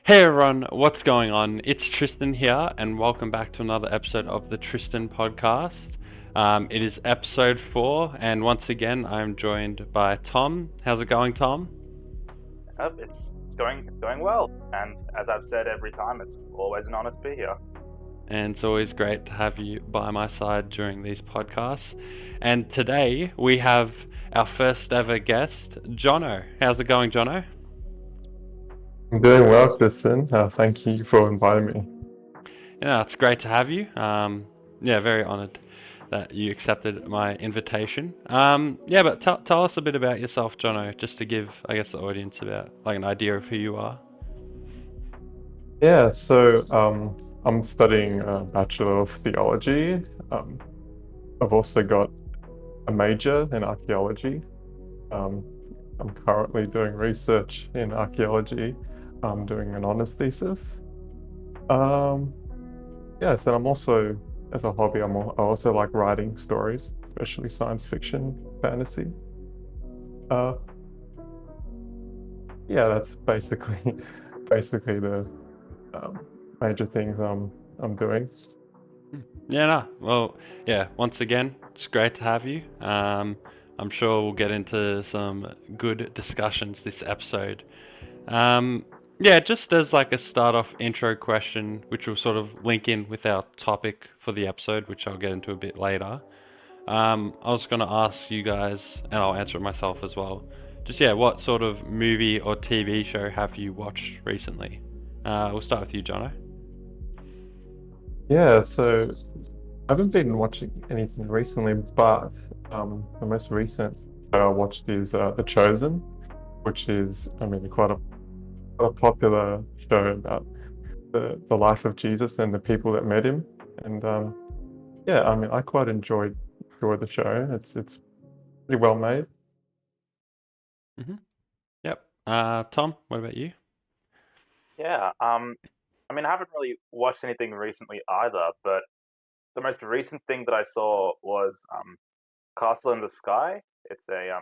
Hey everyone, what's going on? It's Tristan here, and welcome back to another episode of the Tris-Tan Podcast. It is episode 4, and once again, I'm joined by Tom. How's it going, Tom? It's going well, and as I've said every time, it's always an honor to be here. And it's always great to have you by my side during these podcasts. And today we have our first ever guest, Jono. How's it going, Jono? I'm doing well, Kristen. Thank you for inviting me. Yeah, it's great to have you. Yeah, very honoured that you accepted my invitation. Yeah, but tell us a bit about yourself, Jono, just to give, I guess, the audience about like an idea of who you are. I'm studying a Bachelor of Theology. Um, I've also got a major in archaeology. Um, I'm currently doing research in archaeology. I'm doing an honours thesis. Um, yes, and I'm also, as a hobby, I also like writing stories, especially science fiction, fantasy. Uh, yeah, that's basically basically the um, major things I'm doing. Yeah, no. Well, yeah, once again, it's great to have you. I'm sure we'll get into some good discussions this episode. Um, yeah, just as like a start off intro question, which will sort of link in with our topic for the episode, which I'll get into a bit later. I was going to ask you guys, and I'll answer it myself as well. Just yeah, what sort of movie or TV show have you watched recently? We'll start with you, Jono. Yeah, so I haven't been watching anything recently, but the most recent show I watched is The Chosen, which is, I mean, quite a popular show about the life of Jesus and the people that met him. And yeah, I mean, I quite enjoyed the show. It's pretty well made. Hmm. Yep. Tom, what about you? Yeah, I mean, I haven't really watched anything recently either, but the most recent thing that I saw was Castle in the Sky. It's a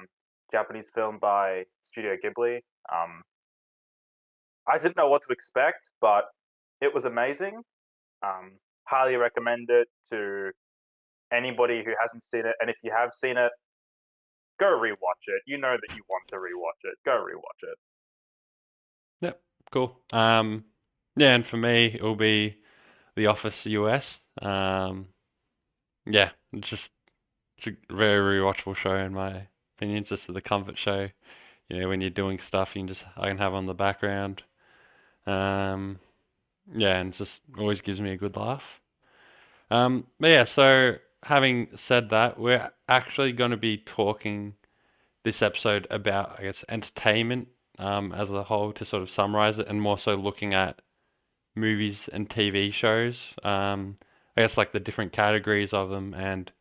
Japanese film by Studio Ghibli. Um, I didn't know what to expect, but it was amazing. Highly recommend it to anybody who hasn't seen it, and if you have seen it, go rewatch it. You know that you want to rewatch it. Go rewatch it. Yep. Cool. Yeah, and for me, it'll be The Office US. Yeah, it's a very rewatchable show in my opinion. It's just the comfort show. You know, when you're doing stuff, I can have on the background. Um, yeah, and it just always gives me a good laugh. But yeah, so having said that, we're actually going to be talking this episode about, I guess, entertainment as a whole to sort of summarize it, and more so looking at movies and TV shows. I guess like the different categories of them, and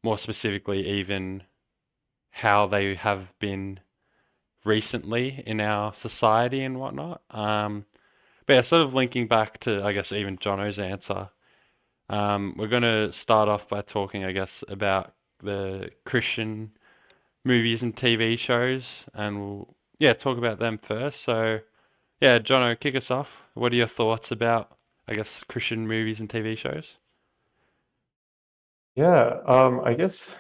more specifically, even how they have been recently in our society and whatnot. But yeah, sort of linking back to, I guess, even Jono's answer. We're going to start off by talking, I guess, about the Christian movies and TV shows, and we'll, yeah, talk about them first. So, yeah, Jono, kick us off. What are your thoughts about, I guess, Christian movies and TV shows? Yeah, I guess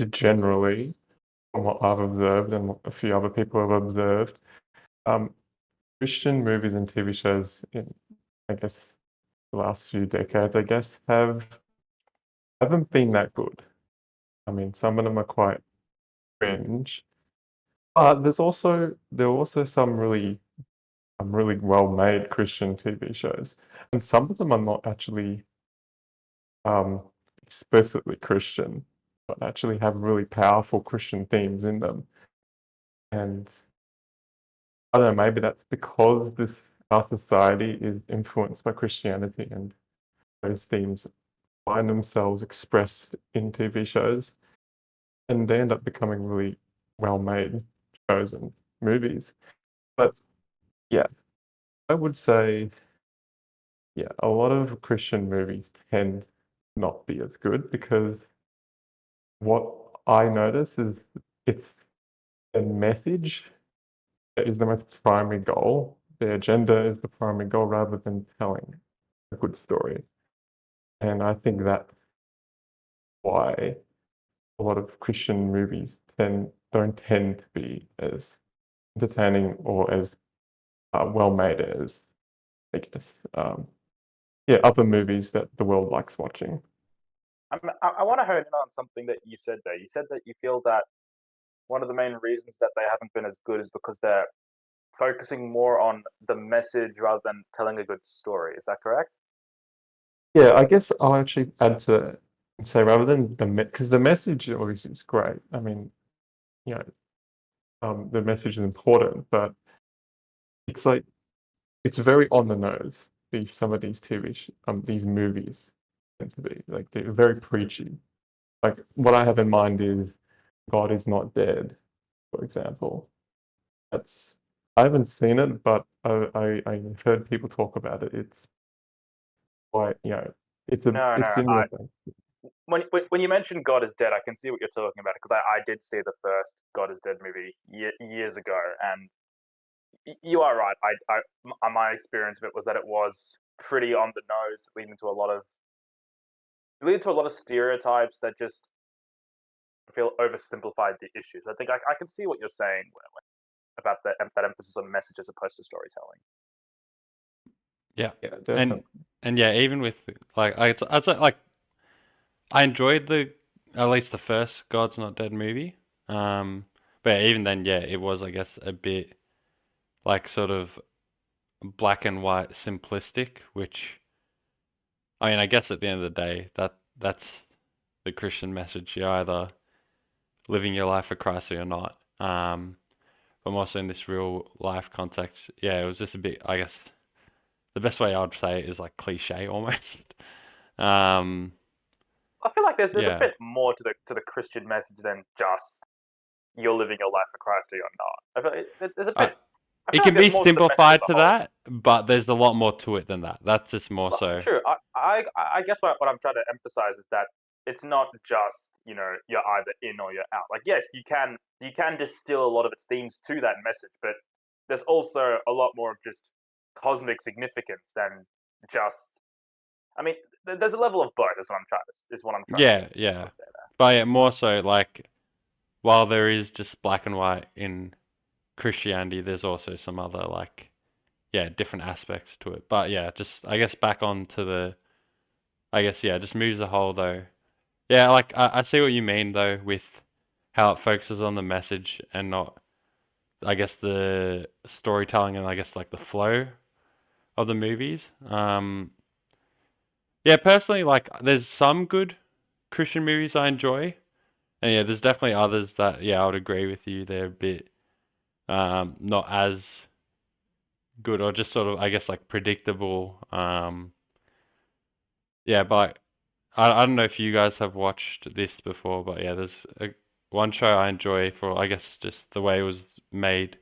generally, from what I've observed and what a few other people have observed, um, Christian movies and TV shows in, I guess, the last few decades, I guess, haven't been that good. I mean, some of them are quite cringe, but there are also some really well-made Christian TV shows, and some of them are not actually um, explicitly Christian, but actually have really powerful Christian themes in them. And I don't know, maybe that's because this our society is influenced by Christianity, and those themes find themselves expressed in TV shows, and they end up becoming really well-made shows and movies. But yeah, I would say, yeah, a lot of Christian movies tend not be as good because what I notice is it's the message that is the most primary goal. their agenda is the primary goal rather than telling a good story. And I think that's why a lot of Christian movies don't tend to be as entertaining or as well made as, I guess, other movies that the world likes watching. I want to hone in on something that you said there. You said that you feel that one of the main reasons that they haven't been as good is because they're focusing more on the message rather than telling a good story. Is that correct? Yeah, I guess I'll actually add to that and say rather than because the message obviously is great. I mean, you know, the message is important, but it's like it's very on the nose. Some of these these movies tend to be like they're very preachy. Like what I have in mind is God is not dead, for example. That's I haven't seen it, but I heard people talk about it. It's quite, No, it's no. in your thing. When you mentioned God is Dead, I can see what you're talking about because I did see the first God is Dead movie years ago, and you are right. My experience of it was that it was pretty on the nose, leading to a lot of stereotypes that just feel oversimplified the issues. I think I can see what you're saying about that emphasis on message as opposed to storytelling. Yeah. Yeah, definitely. And yeah, even with like I'd say like I enjoyed at least the first God's Not Dead movie. But even then, yeah, it was I guess a bit like sort of black and white simplistic, which I mean I guess at the end of the day that's the Christian message. You're either living your life for Christ or you're not. But more so in this real life context, yeah, it was just a bit I guess the best way I'd say it is like cliche almost. Um, I feel like there's a yeah. bit more to the Christian message than just you're living your life for Christ or you're not. I feel there's a I, bit. I It feel like can there's be more to the message as simplified a to whole. that, but there's a lot more to it than that. That's just more Well, so. true. I guess what I'm trying to emphasize is that it's not just you're either in or you're out. Like yes, you can distill a lot of its themes to that message, but there's also a lot more of just cosmic significance than just. I mean, there's a level of both. Is what I'm trying to Yeah, yeah. say there. But yeah, more so like while there is just black and white in Christianity, there's also some other like different aspects to it. But yeah, just I guess back on to just moves the whole though. Yeah, like I see what you mean though with how it focuses on the message and not I guess the storytelling and I guess like the flow of the movies. Yeah, personally, like there's some good Christian movies I enjoy, and yeah, there's definitely others that I would agree with you. They're a bit not as good or just sort of I guess like predictable. Yeah, but I don't know if you guys have watched this before, but yeah, one show I enjoy for I guess just the way it was made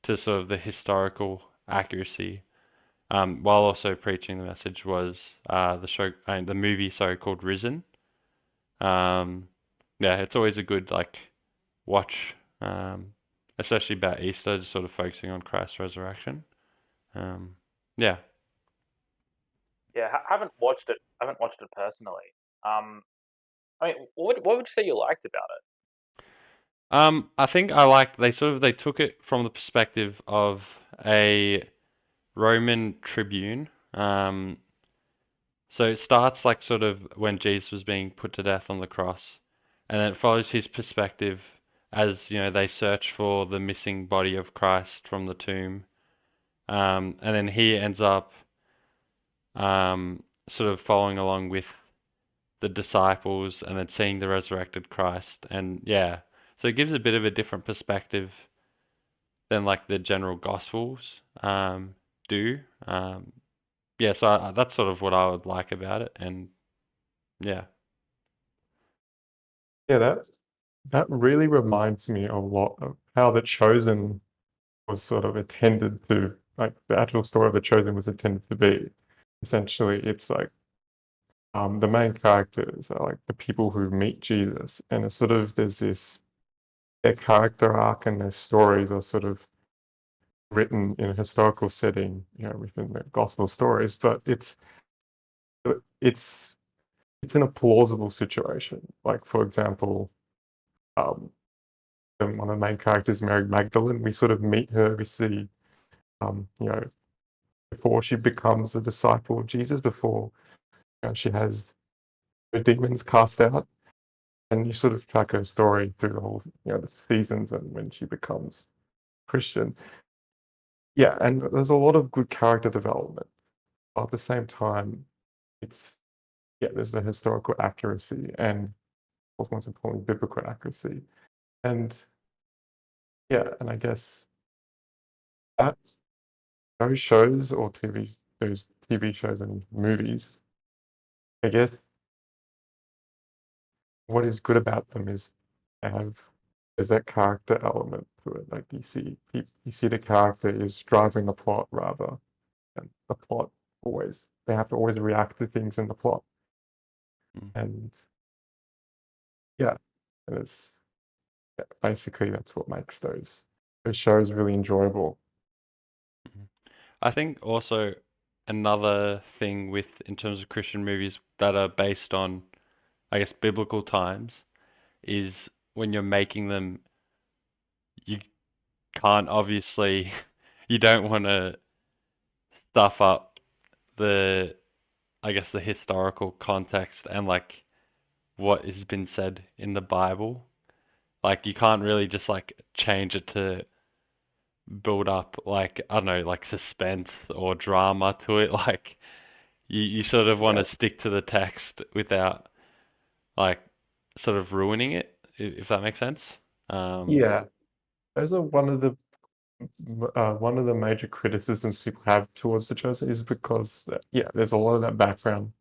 to sort of the historical accuracy. While also preaching the message was the movie, sorry, called Risen. Um, yeah, it's always a good like watch, especially about Easter, just sort of focusing on Christ's resurrection. Um, yeah. Yeah, haven't watched it. Haven't watched it personally. I mean, what would you say you liked about it? I think I liked they took it from the perspective of a Roman tribune. So it starts like sort of when Jesus was being put to death on the cross, and then it follows his perspective as they search for the missing body of Christ from the tomb, and then he ends up sort of following along with the disciples and then seeing the resurrected Christ, and yeah, so it gives a bit of a different perspective than like the general Gospels do. Yeah, so that's sort of what I would like about it, and yeah. Yeah, that really reminds me a lot of how The Chosen was sort of intended to, like the actual story of The Chosen was intended to be. Essentially, it's like the main characters are like the people who meet Jesus, and it's sort of there's this their character arc and their stories are sort of written in a historical setting, within the gospel stories, but it's in a plausible situation. Like, for example, um, one of the main characters, Mary Magdalene, we sort of meet her, we see, um, you know, before she becomes a disciple of Jesus, before she has her demons cast out, and you sort of track her story through the whole, the seasons and when she becomes Christian. Yeah, and there's a lot of good character development. But at the same time, it's there's the historical accuracy and, of course, most importantly, biblical accuracy. And and I guess that those shows or TV shows and movies, I guess what is good about them is they have there's that character element to it. Like you see the character is driving the plot rather than the plot always. They have to always react to things in the plot. Mm. And yeah, and it's basically that's what makes those shows really enjoyable. Mhm. I think also another thing with in terms of Christian movies that are based on, I guess, biblical times is when you're making them, you can't obviously, you don't want to stuff up the, I guess, the historical context and like what has been said in the Bible. Like you can't really just like change it to build up like, I don't know, like suspense or drama to it. Like you sort of want Yeah. to stick to the text without like sort of ruining it, if that makes sense. Um, Yeah. Those are one of the major criticisms people have towards The Chosen is because, there's a lot of that background,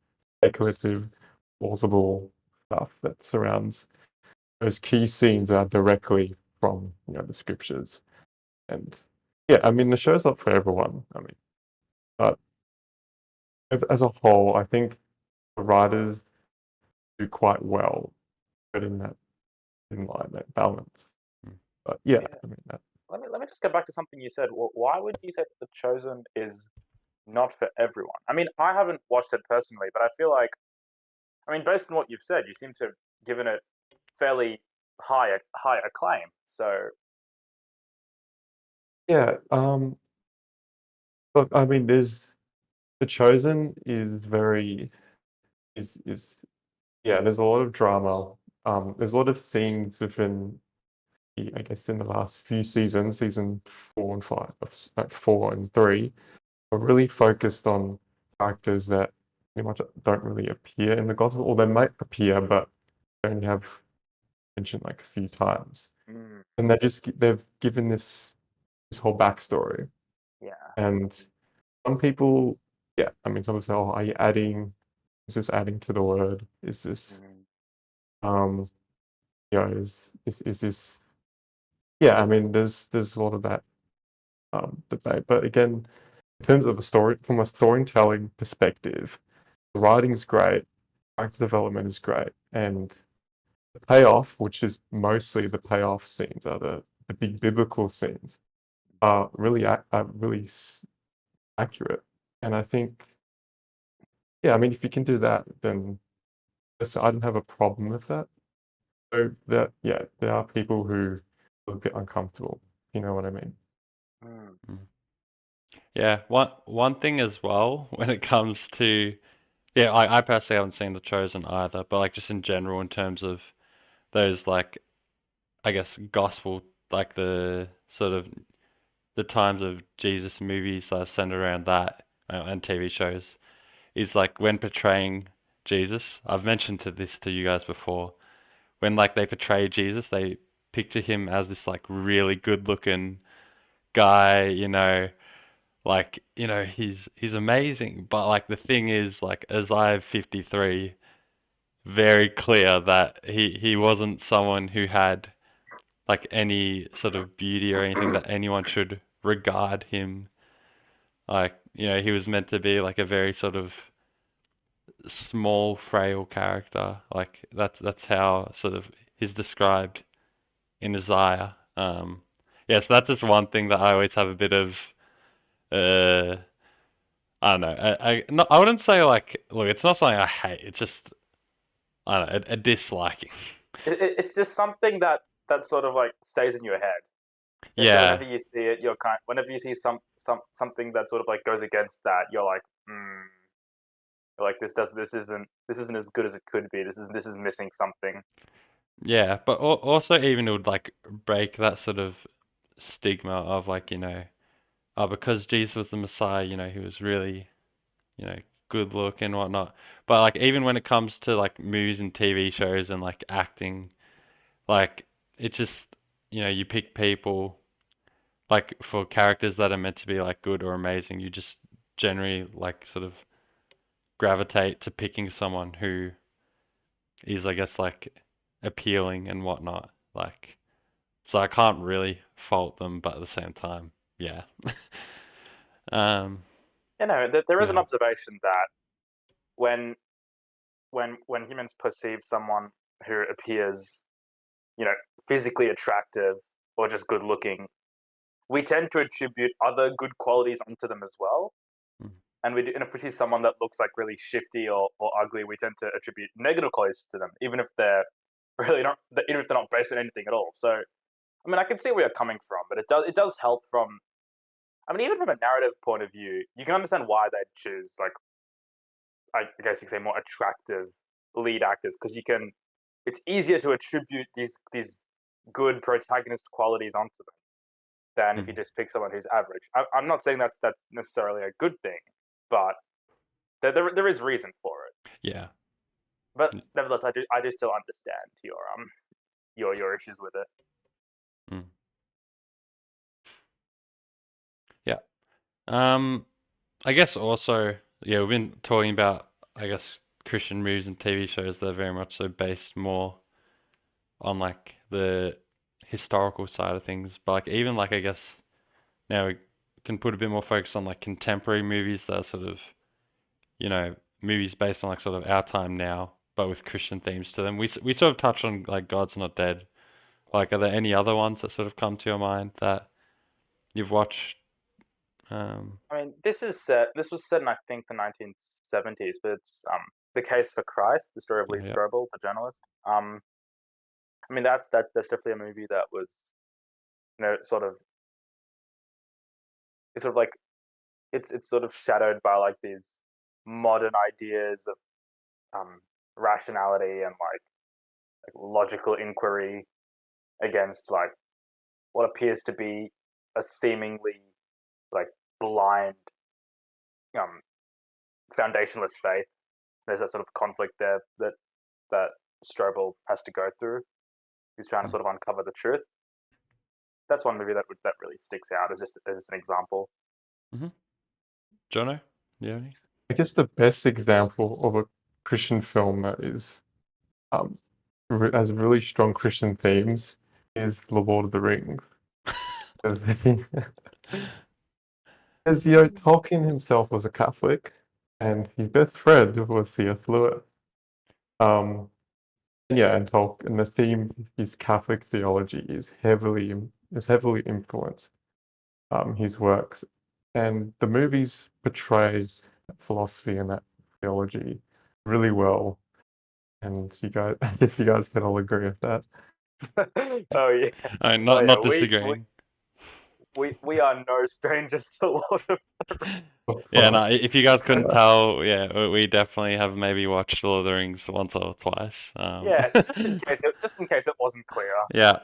speculative, plausible stuff that surrounds those key scenes are directly from, the scriptures. And yeah, I mean, the show's not for everyone. I mean, but as a whole, I think the writers do quite well putting that in line, that balance. mm, But yeah, Yeah. I mean, Let me just go back to something you said. Why would you say that The Chosen is not for everyone? I mean, I haven't watched it personally, but I feel like, I mean, based on what you've said, you seem to have given it fairly high acclaim. So yeah. Look, I mean, The Chosen is very is yeah. There's a lot of drama. There's a lot of scenes within I guess in the last few seasons, season 4 and 5, 4 and 3, are really focused on characters that pretty much don't really appear in the gospel, or they might appear, but they only have mentioned like a few times. mm, And they've given this whole backstory. yeah, And some people, I mean, some people say, "Oh, are you adding? Is this adding to the word? Is this, mm, um, is this?" Yeah, I mean, there's a lot of that debate. But again, in terms of from a storytelling perspective, the writing is great, character development is great, and the payoff, which is mostly the payoff scenes, are the big biblical scenes, are really accurate. And I think, I mean, if you can do that, then I don't have a problem with that. So that, there are people who are a bit uncomfortable. You know what I mean? mm, mm. Yeah, one thing as well when it comes to, yeah, I personally haven't seen The Chosen either, but like just in general in terms of those like, I guess, gospel, like the sort of the times of Jesus movies that are centered around that, and TV shows, is like when portraying Jesus. I've mentioned this to you guys before. When like they portray Jesus, they picture him as this like really good looking guy, like, he's amazing. But like the thing is, like, Isaiah 53 very clear that he wasn't someone who had like any sort of beauty or anything that anyone should regard him like. He was meant to be like a very sort of small, frail character. Like that's how sort of he's described in Isaiah. yeah, so that's just one thing that I always have a bit of uh I don't know. No, I wouldn't say like look, it's not something I hate. It's just I don't know, a disliking. It's just something that sort of like stays in your head. It's that Yeah, whenever you see it, whenever you see something that sort of like goes against that, you're like, you're like this isn't as good as it could be. This is missing something. yeah, but also even it would like break that sort of stigma of like oh because Jesus was the Messiah, he was really you know good looking and whatnot. But like even when it comes to like movies and TV shows and like acting, like it just you pick people like for characters that are meant to be like good or amazing. You just generally like sort of gravitate to picking someone who is I guess like appealing and whatnot. Like so I can't really fault them, but at the same time, yeah. um, There is an yeah. observation that when when humans perceive someone who appears, you know, physically attractive or just good looking, we tend to attribute other good qualities onto them as well. Mm. And if we see someone that looks like really shifty or ugly, we tend to attribute negative qualities to them, even if they're really not, even if they're not based on anything at all. So, I mean, I can see where you're coming from, but it does help from. I mean, even from a narrative point of view, you can understand why they'd choose like I guess you could say more attractive lead actors because you can. It's easier to attribute these good protagonist qualities onto them than if you Mm. just pick someone who's average. I'm not saying that's necessarily a good thing, but there is reason for it. Yeah. But nevertheless, I do still understand your issues with it. Mm. Yeah. Um, I guess also, yeah, we've been talking about, I guess, Christian movies and TV shows that are very much so based more on like the historical side of things, but like even like I guess now we can put a bit more focus on like contemporary movies that are sort of, movies based on like sort of our time now, but with Christian themes to them. We sort of touched on like God's Not Dead. Like, are there any other ones that sort of come to your mind that you've watched? Um, I mean, This was set in I think the 1970s, but it's the case for Christ, the story of Lee yeah, yeah. Strobel, the journalist. I mean, that's definitely a movie that was sort of it's sort of like it's sort of shadowed by like these modern ideas of um, rationality and like logical inquiry against like what appears to be a seemingly like blind um, foundationless faith. There's that sort of conflict there that Strobel has to go through. He's trying to Mm. sort of uncover the truth. That's one movie that really sticks out as an example. Mm-hmm. Jono, you have any? I guess the best example of a Christian film that is um has really strong Christian themes is The Lord of the Rings. As Tolkien himself was a Catholic, and his best friend was C.S. Lewis. Yeah, and Tolkien, the theme, his Catholic theology is heavily influenced his works, and the movies portray that philosophy and that theology really well. And I guess you guys can all agree with that. Oh yeah, oh Not yeah. disagreeing. We are no strangers to Lord of the Rings. Of Yeah, no, course. if you guys couldn't Uh, tell, yeah, we definitely have maybe watched Lord of the Rings once or twice. Yeah, just in case it wasn't clear. Yeah.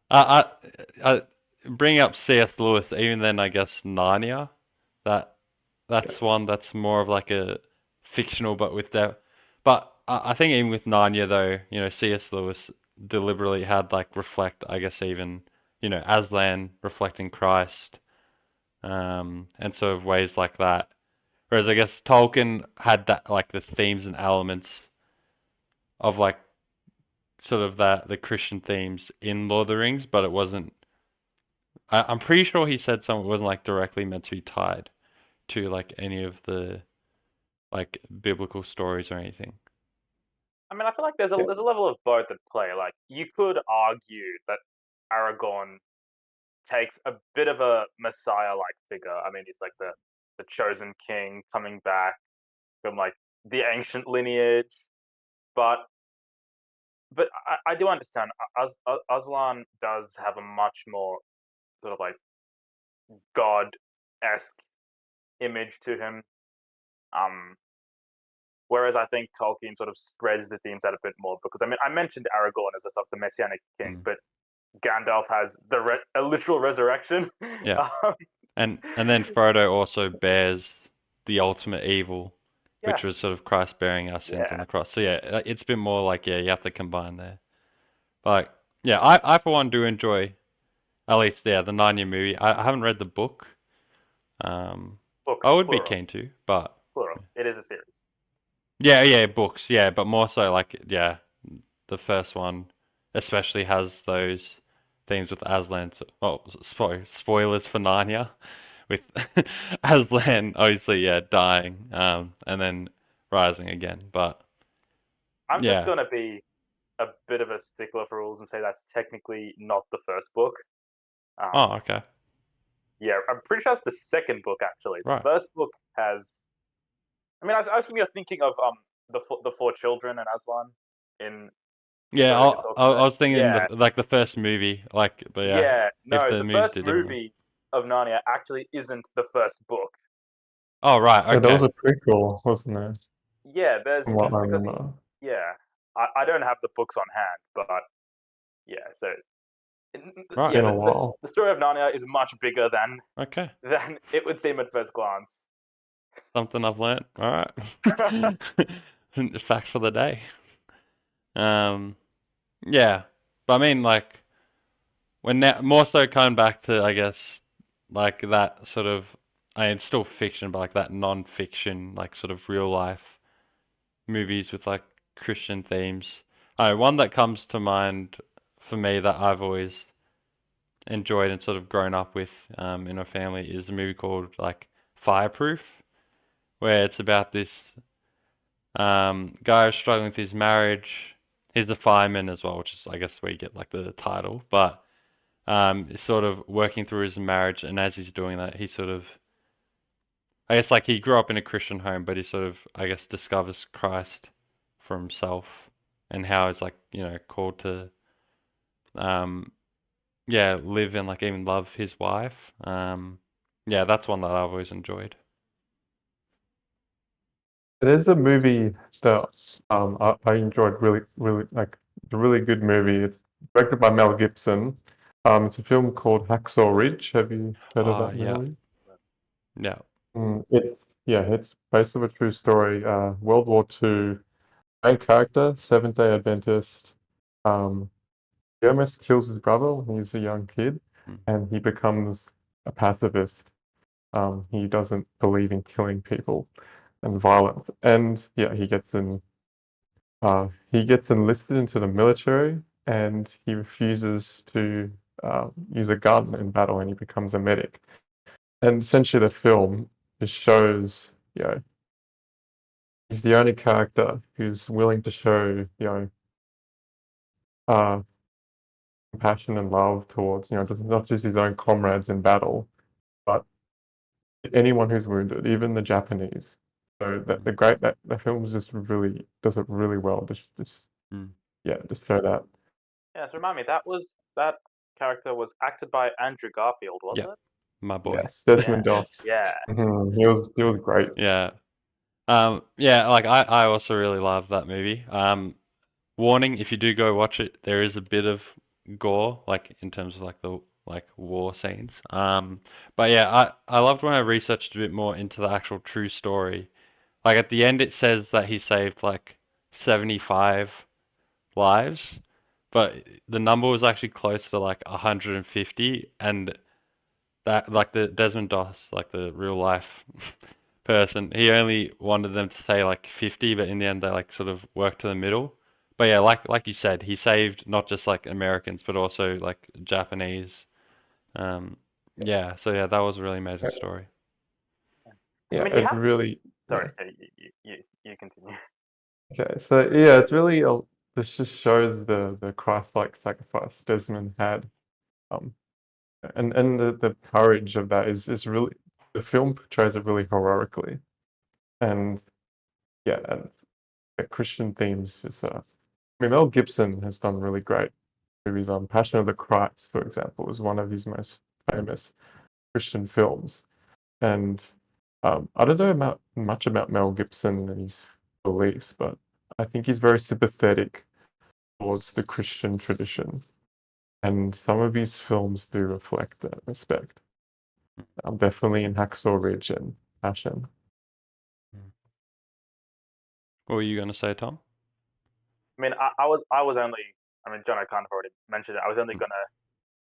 I, I bring up C.S. Lewis, even then I guess Narnia. That yeah. that's one that's more of like a fictional, but with that. But I think even with Narnia though, C.S. Lewis deliberately had like reflect, I guess even Aslan reflecting Christ, and sort of ways like that. Whereas I guess Tolkien had that like the themes and elements of like sort of that the Christian themes in Lord of the Rings, but it wasn't. I'm pretty sure he said something wasn't like directly meant to be tied to like any of the like biblical stories or anything. I mean, I feel like there's a level of both at play. Like you could argue that Aragorn takes a bit of a messiah-like figure. I mean, he's like the chosen king coming back from like the ancient lineage, but I do understand. Aslan does have a much more sort of like god-esque image to him. Whereas I think Tolkien sort of spreads the themes out a bit more because I mean I mentioned Aragorn as a sort of the messianic king, but Gandalf has a literal resurrection. Yeah. And then Frodo also bears the ultimate evil, Yeah. which was sort of Christ bearing our sins on Yeah. the cross. So yeah, it's been more like you have to combine there. Like yeah, I for one do enjoy at least the Narnia movie. I haven't read the book. Books, I would be plural, keen to, but plural. It is a series. yeah, books, yeah, but more so like the first one especially has those themes with Aslan. Oh, spoilers for Narnia with Aslan obviously dying, and then rising again. But I'm just yeah, gonna be a bit of a stickler for rules and say that's technically not the first book. oh okay, Yeah, I'm pretty sure it's the second book actually. The right, first book has. I mean, I was thinking of the four children and Aslan in yeah. the I Tolkien. was thinking Yeah, the first movie, like, but yeah, yeah. if No, the the movies first did differently. movie of Narnia actually isn't the first book. Oh right, Yeah, there was okay, a prequel, wasn't there? Yeah, there's From what I because remember. yeah, I don't have the books on hand, but yeah. So right, yeah, Been a while. the story of Narnia is much bigger okay. than it would seem at first glance. Something I've learnt. All right. Fact for the day. Um, yeah, but I mean, like, when now more so coming back to, I guess, like that sort of, I mean, it's still fiction, but like that non-fiction, like sort of real life movies with like Christian themes. One that comes to mind for me that I've always enjoyed and sort of grown up with, in a family is a movie called like Fireproof, where it's about this guy who's struggling with his marriage. He's a fireman as well, which is I guess where you get like the title. But is sort of working through his marriage, and as he's doing that, he sort of I guess like he grew up in a Christian home, but he sort of I guess discovers Christ for himself and how he's like called to um live and like even love his wife. Yeah, that's one that I've always enjoyed. There's a movie that I enjoyed really like a really good movie. It's directed by Mel Gibson. It's a film called Hacksaw Ridge. Have you heard of that Yeah, movie? yeah. It's based on a true story. World War II. Main character, Seventh-day Adventist. Um, he almost kills his brother when he's a young kid, Mm. and he becomes a pacifist. He doesn't believe in killing people and violence. And yeah, he gets enlisted into the military, and he refuses to use a gun in battle, and he becomes a medic. And essentially, the film just shows, he's the only character who's willing to show, uh, compassion and love towards, just not just his own comrades in battle, but anyone who's wounded, even the Japanese. So that the film just really does it really well. Mm. Just show that. Yeah, so remind me, that character was acted by Andrew Garfield, was Yep, it? my boy. Yes, Desmond Doss. Yeah. He was great. Yeah. Yeah, like I also really love that movie. Warning, if you do go watch it, there is a bit of gore, like in terms of like the like war scenes. But yeah, I loved when I researched a bit more into the actual true story. Like at the end it says that he saved like 75 lives, but the number was actually close to like 150, and that like the Desmond Doss, like the real life person, he only wanted them to say like 50, but in the end they like sort of worked to the middle. But yeah, like you said, he saved not just like Americans, but also like Japanese. Um, yeah, so yeah, that was a really amazing story. I Yeah, mean, you it have. really. Sorry, Yeah. you continue. Okay, so yeah, it's really this just shows the Christ-like sacrifice Desmond had. Um, And the courage of that is really, the film portrays it really heroically. And yeah, and Christian themes is I mean, Mel Gibson has done really great movies. Passion of the Christ, for example, is one of his most famous Christian films. And I don't know much about Mel Gibson and his beliefs, but I think he's very sympathetic towards the Christian tradition. And some of his films do reflect that respect. Definitely in Hacksaw Ridge and Passion. What were you going to say, Tom? I mean, I was only. I mean, John, I kind of already mentioned it. I was only gonna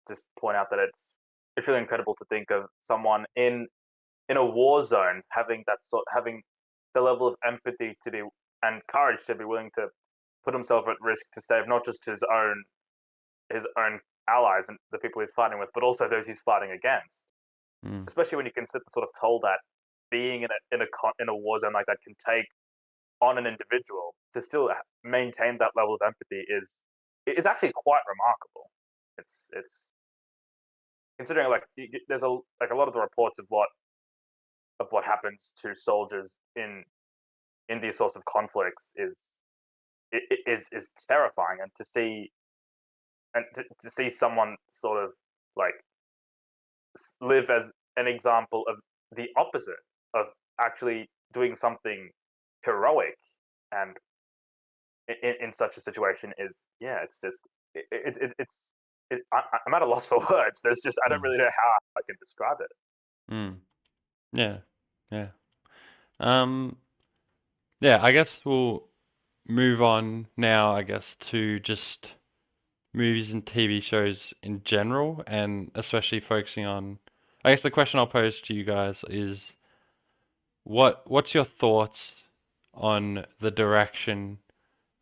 just point out that it's really incredible to think of someone in a war zone having the level of empathy to be and courage to be willing to put himself at risk to save not just his own allies and the people he's fighting with, but also those he's fighting against. Mm. Especially when you consider the sort of toll that being in a war zone like that can take on an individual to still maintain that level of empathy is actually quite remarkable. It's considering like there's a lot of the reports of what happens to soldiers in these sorts of conflicts is terrifying, and to see someone sort of like live as an example of the opposite of actually doing something heroic and in such a situation is it's just I'm at a loss for words. There's just I don't really know how I can describe it. Mm. Yeah. Yeah. Yeah, I guess we'll move on now, I guess, to just movies and TV shows in general, and especially focusing on, I guess the question I'll pose to you guys is what's your thoughts on the direction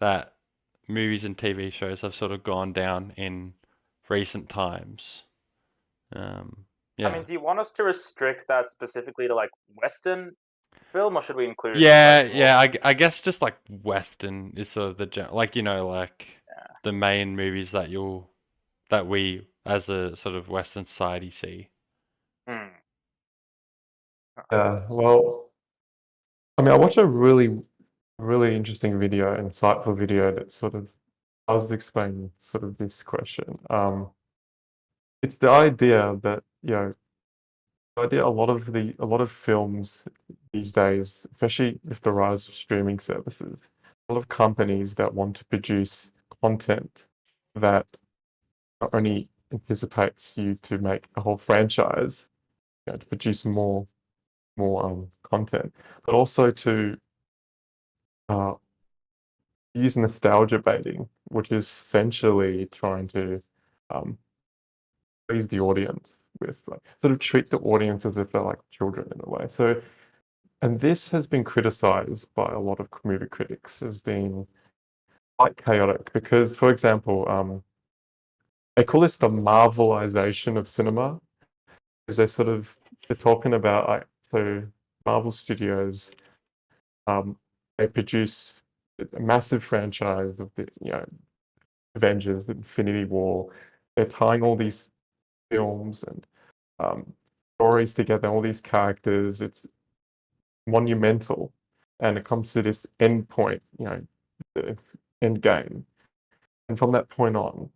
that movies and TV shows have sort of gone down in recent times? I Yeah. mean, do you want us to restrict that specifically to like Western film, or should we include Yeah, like yeah, I guess just like Western is sort of like like the main movies that we as a sort of Western society see. Hmm. Well, I mean, I watched a really interesting video, insightful video that sort of does explain sort of this question. It's the idea that, the idea a lot of films these days, especially with the rise of streaming services, a lot of companies that want to produce content that not only anticipates you to make a whole franchise, to produce more content, but also to uh, use nostalgia baiting, which is essentially trying to um, please the audience with like sort of treat the audience as if they're like children in a way. So, and this has been criticized by a lot of movie critics as being quite chaotic because, for example, they call this the Marvelization of cinema, because they're talking about like so Marvel Studios, they produce a massive franchise of the Avengers, Infinity War. They're tying all these films and um, stories together, all these characters. It's monumental, and it comes to this end point, the end game. And from that point on,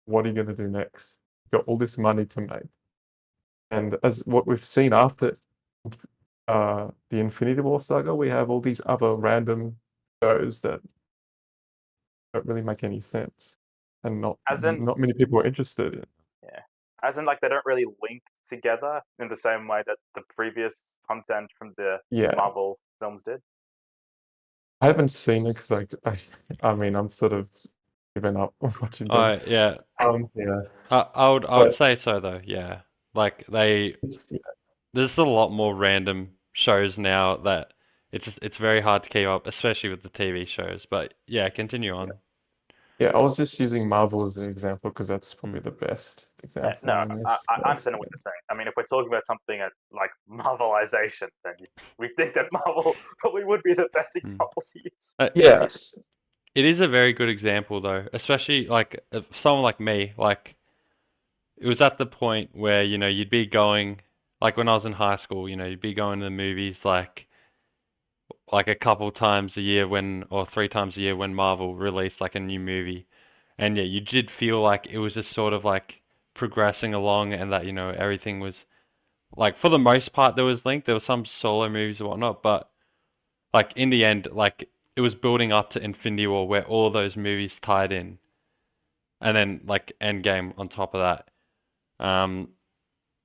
what are you going to do next? You've got all this money to make, and as what we've seen after the Infinity War saga, we have all these other random shows that don't really make any sense, and As in, not many people are interested in. yeah, as in like they don't really link together in the same way that the previous content from the Yeah, Marvel films did. I haven't seen it because I mean, I'm sort of given up on watching them. Yeah, Yeah, I would but say so though. Yeah, like it's there's a lot more random shows now that it's very hard to keep up, especially with the TV shows. But yeah, continue on. yeah. I was just using Marvel as an example because that's Mm. probably the best Yeah, example no, in I, this I case. understand what you're saying. I mean, if we're talking about something like Marvelization, then we think that Marvel probably would be the best Mm. example to use. Yeah, It is a very good example though, especially like someone like me. Like it was at the point where, you'd be going, like when I was in high school, you'd be going to the movies like a couple times a year or 3 times a year when Marvel released like a new movie. And yeah, you did feel like it was just sort of like progressing along and that, everything was like for the most part there was linked. There were some solo movies and whatnot, but like in the end, like it was building up to Infinity War where all those movies tied in. And then like Endgame on top of that. Um,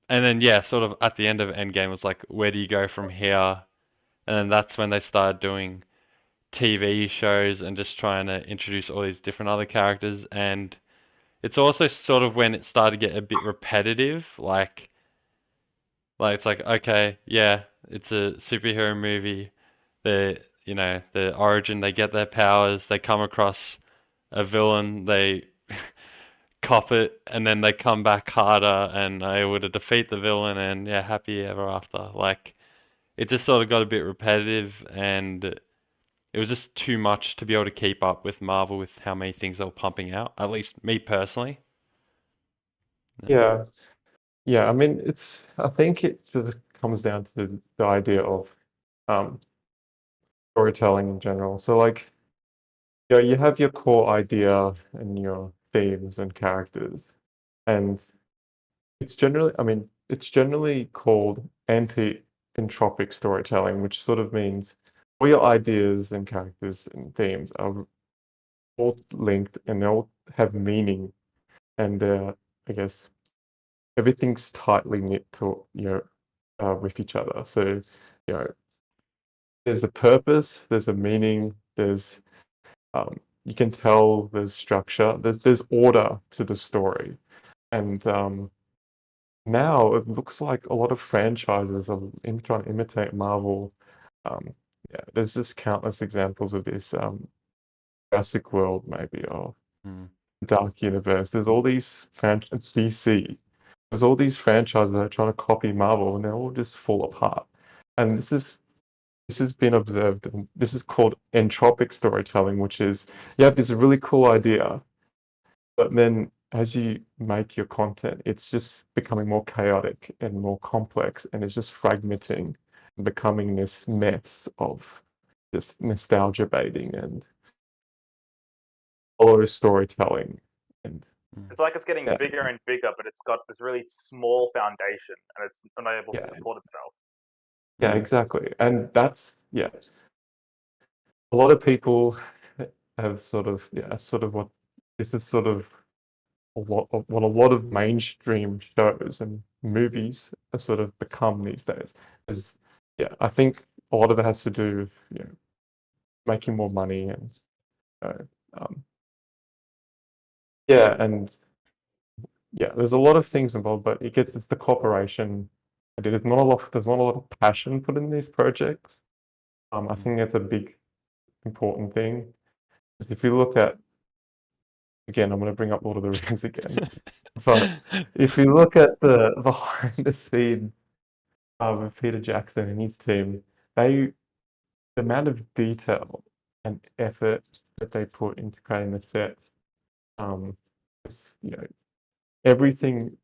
and then yeah, sort of at the end of Endgame was like, where do you go from here? And then that's when they started doing TV shows and just trying to introduce all these different other characters. And it's also sort of when it started to get a bit repetitive, like it's like, okay, yeah, it's a superhero movie. The origin, they get their powers, they come across a villain, they cop it, and then they come back harder and are able to defeat the villain, and yeah, happy ever after. Like it just sort of got a bit repetitive, and it was just too much to be able to keep up with Marvel with how many things they were pumping out. At least me personally. Yeah. Yeah, yeah. I mean, I think it just comes down to the idea of um, storytelling in general. So, like, you have your core idea and your themes and characters, and it's generally called anti-entropic storytelling, which sort of means all your ideas and characters and themes are all linked and they all have meaning, and I guess everything's tightly knit to with each other. So you know there's a purpose, there's a meaning, you can tell there's structure, there's order to the story, and now it looks like a lot of franchises are trying to imitate Marvel. Um, yeah, there's just countless examples of this. Jurassic World, maybe, or Mm. Dark Universe. There's all these DC. There's all these franchises that are trying to copy Marvel, and they all just fall apart. And this has been observed, and this is called entropic storytelling, which is you have this really cool idea, but then as you make your content, it's just becoming more chaotic and more complex, and it's just fragmenting and becoming this mess of just nostalgia baiting and hollow storytelling. And It's like it's getting yeah, bigger and bigger, but it's got this really small foundation and it's unable to yeah, support itself. yeah, Mm. exactly. And that's, yeah, a lot of people have sort of what this is sort of what a lot of mainstream shows and movies have sort of become these days. Is Yeah, I think a lot of it has to do with making more money and you know, um, yeah, and yeah, there's a lot of things involved, but it's the corporation. There's not a lot of passion put in these projects. I Mm. think that's a big important thing. 'Cause if you look at again, I'm going to bring up Lord of the Rings again, but if you look at the behind the scenes with Peter Jackson and his team, they the amount of detail and effort that they put into creating the sets, just, everything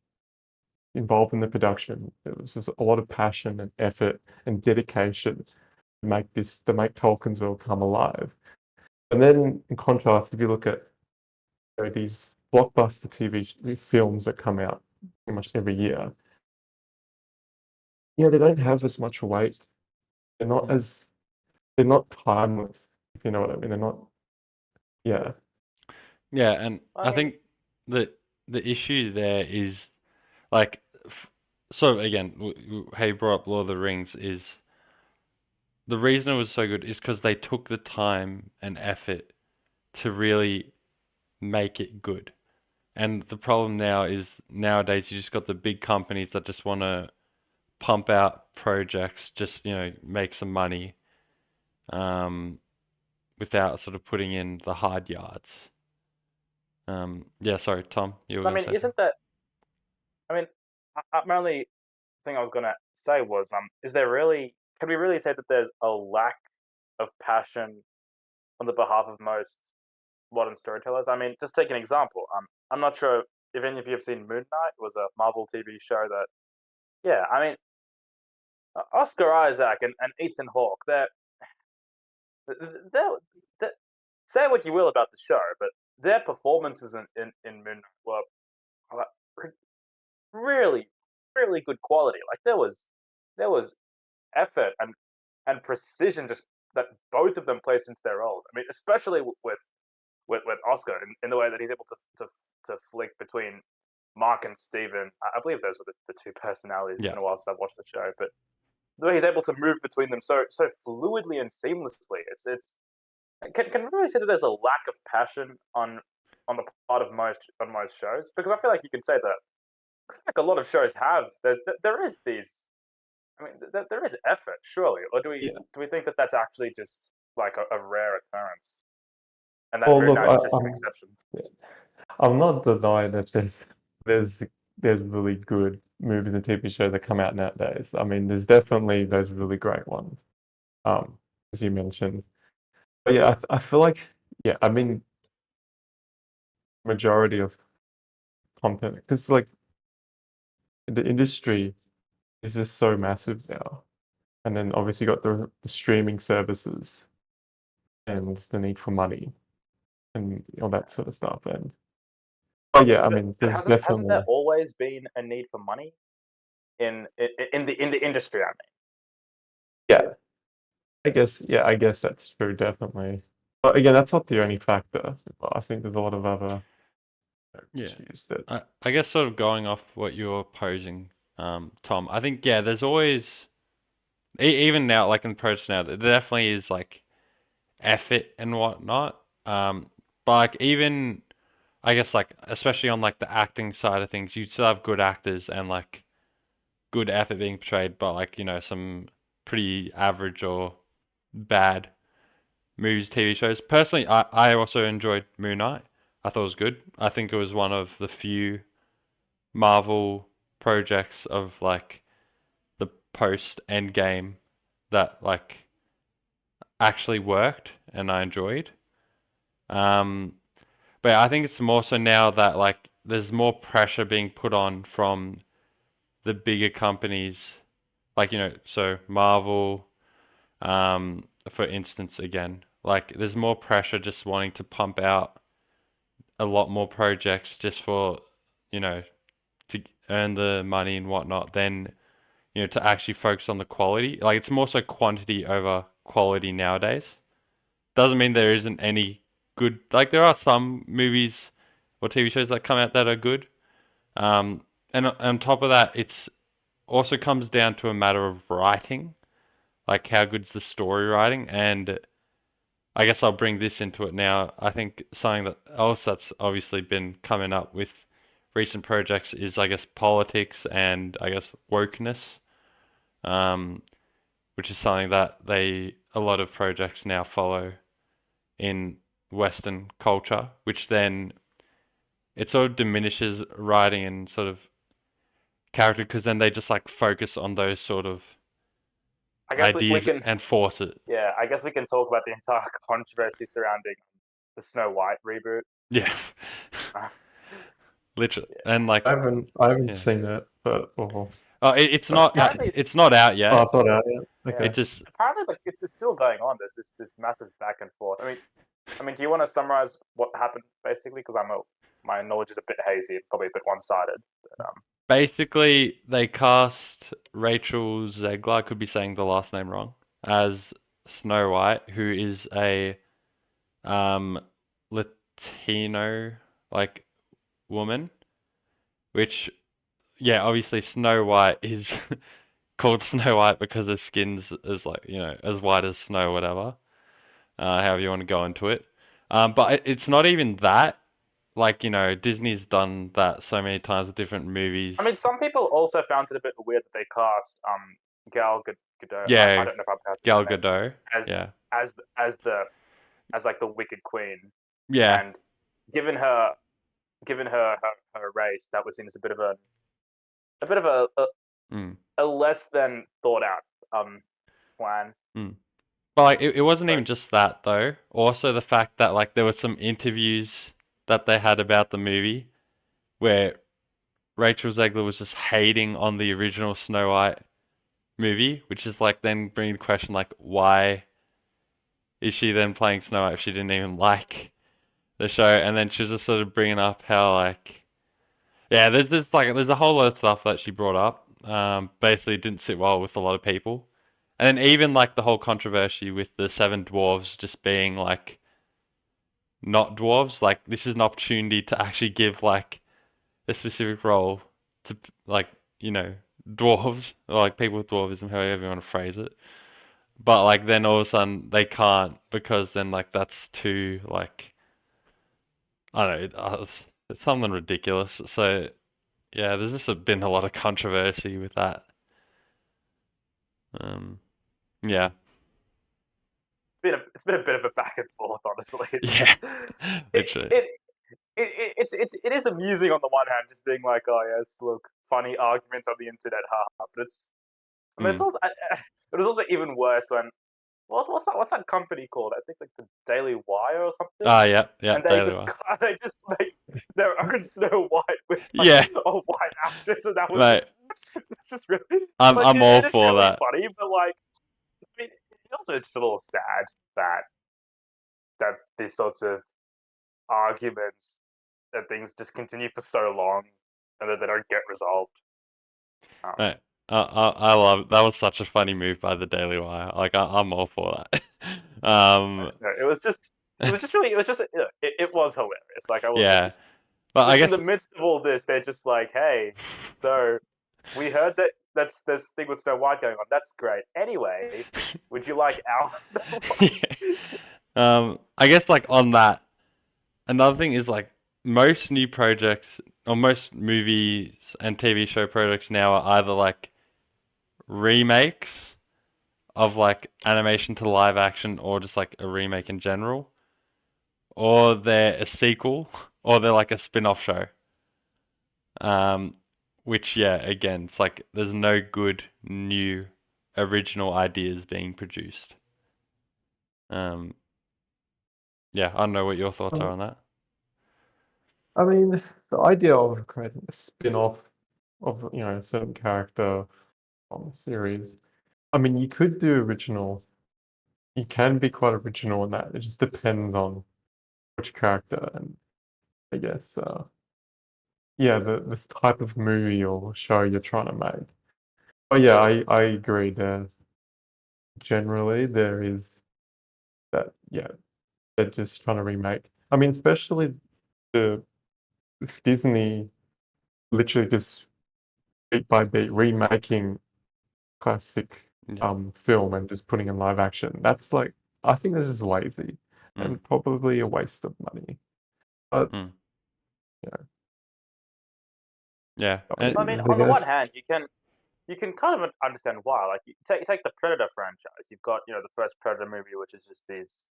involved in the production. It was just a lot of passion and effort and dedication to make Tolkien's world come alive. And then in contrast, if you look at these blockbuster films that come out pretty much every year, they don't have as much weight. They're not Mm. as they're not timeless, if you know what I mean. They're not, yeah. Yeah, and I I mean, think that the issue there is like, so again, how you brought up Lord of the Rings is the reason it was so good is because they took the time and effort to really make it good. And the problem now is nowadays you just got the big companies that just want to pump out projects, just make some money, um, without sort of putting in the hard yards. Yeah, sorry, Tom, you were I gonna mean, say isn't something. that? I mean, my only thing I was gonna say was, is there really? Can we really say that there's a lack of passion on the behalf of most modern storytellers? I mean, just take an example. I'm not sure if any of you have seen Moon Knight, it was a Marvel TV show that, yeah, I mean, Oscar Isaac and Ethan Hawke, they're say what you will about the show, but their performances in Moon Knight were really, really good quality. Like there was effort and precision just that both of them placed into their roles. I mean, especially with Oscar in the way that he's able to flick between Mark and Steven. I believe those were the two personalities. It's Yeah. been a while since I've watched the show, but the way he's able to move between them so fluidly and seamlessly, it's can really say that there's a lack of passion on the part of most shows, because I feel like you can say that. I feel like a lot of shows have there is these. I mean, there is effort, surely, or Yeah. do we think that that's actually just like a rare occurrence, and that Well, Moon look, Knight's just an exception? I'm not denying that there's really good movies and TV shows that come out nowadays. I mean, there's definitely those really great ones, as you mentioned. But yeah, I feel like, yeah, I mean, majority of content, because like the industry is just so massive now, and then obviously you got the streaming services and the need for money and all that sort of stuff. And oh yeah, I mean, But there's hasn't there definitely, always been a need for money in the industry? I mean, yeah, I guess that's true, definitely. But again, that's not the only factor. I think there's a lot of other Yeah. issues that. I guess sort of going off what you're posing, Tom, I think, yeah, there's always, even now, like in projects now, there definitely is like effort and whatnot. But like even, I guess like, especially on like the acting side of things, you still have good actors and like good effort being portrayed, but like, some pretty average or bad movies, TV shows. Personally, I also enjoyed Moon Knight. I thought it was good. I think it was one of the few Marvel projects of like the post Endgame that like actually worked and I enjoyed. Um, but I think it's more so now that like there's more pressure being put on from the bigger companies, like so Marvel, for instance, again, like there's more pressure just wanting to pump out a lot more projects just for you know to earn the money and whatnot than to actually focus on the quality. Like it's more so quantity over quality nowadays. Doesn't mean there isn't any good. Like there are some movies or TV shows that come out that are good. And on top of that, it's also comes down to a matter of writing, like how good's the story writing. And I guess I'll bring this into it now. I think something that else that's obviously been coming up with recent projects is, I guess, politics and I guess wokeness, um, which is something that a lot of projects now follow in Western culture, which then it sort of diminishes writing and sort of character because then they just like focus on those sort of I guess we ideas can. and force it. Yeah, I guess we can talk about the entire controversy surrounding the Snow White reboot. Yeah, Uh, literally, yeah. and like I haven't yeah. seen it, but Oh, it's But not apparently, it's not out oh, yet. it's not out yet. yeah, It Okay. just apparently, like it's still going on. There's this massive back and forth. I mean, do you want to summarize what happened basically? Because my knowledge is a bit hazy, probably a bit one-sided. But, basically they cast Rachel Zegler, I could be saying the last name wrong, as Snow White, who is a um Latino like woman, which yeah, obviously Snow White is called Snow White because her skin's is like, as white as snow, whatever. However you want to go into it. But it's not even that. Like, Disney's done that so many times with different movies. I mean, some people also found it a bit weird that they cast Gal Gadot. I Yeah, don't know if I'm pronouncing Gal her name Gadot. as Yeah. as like the Wicked Queen, Yeah. and given her her race, that was seen as a bit of Mm. a less than thought out plan. Mm. But like it wasn't even Whereas, just that though. Also the fact that like there were some interviews that they had about the movie where Rachel Zegler was just hating on the original Snow White movie, which is like then bringing the question like, why is she then playing Snow White if she didn't even like the show? And then she was just sort of bringing up how like, yeah, there's a whole lot of stuff that she brought up. Basically didn't sit well with a lot of people. And then even like the whole controversy with the seven dwarves just being like not dwarves, like this is an opportunity to actually give like a specific role to like, you know, dwarves or like people with dwarvism, however you want to phrase it. But like then all of a sudden they can't because then like that's too like I don't know, it's something ridiculous. So yeah, there's just been a lot of controversy with that. Um, yeah, It's been a bit of a back and forth, honestly. yeah, It, literally, it, it is amusing on the one hand, just being like, oh yes, look, funny arguments on the internet, haha. But I mean, mm. it was also even worse when what's that company called? I think it's like the Daily Wire or something. Ah, yeah, And they Daily just Wire. they just make their own Snow White with like Yeah, a white actress, and that was mate, just it's just really like I'm all it is for really that. funny, but like I mean, it also is just a little sad that these sorts of arguments and things just continue for so long and that they don't get resolved. Mate, I love it. That was such a funny move by the Daily Wire. Like I'm all for that. No, it was just really, it was just, it was hilarious. Like I will say, Yeah, but I just in guess the midst of all this, they're just like, hey, so we heard that that's this thing with Snow White going on. That's great. Anyway, would you like our Snow White? yeah. I guess like on that, another thing is like most new projects or most movies and TV show projects now are either like remakes of like animation to live action or just like a remake in general, or they're a sequel, or they're like a spin-off show. Um, which yeah, again, it's like there's no good new original ideas being produced. Um, yeah, I don't know what your thoughts are Um, on that. I mean, the idea of creating a spin-off of, you know, a certain character on the series. I mean, you could do original. You can be quite original in that. It just depends on which character and I guess, yeah, this type of movie or show you're trying to make. But yeah, I agree there. Generally, there is that, yeah, they're just trying to remake. I mean, especially the Disney literally just beat by beat remaking classic Yeah. film and just putting in live action. That's like I think this is lazy Mm, and probably a waste of money. But mm. yeah, Yeah, it and I mean, is, I on the one guess. hand, you can kind of understand why. Like, you take the Predator franchise. You've got the first Predator movie, which is just these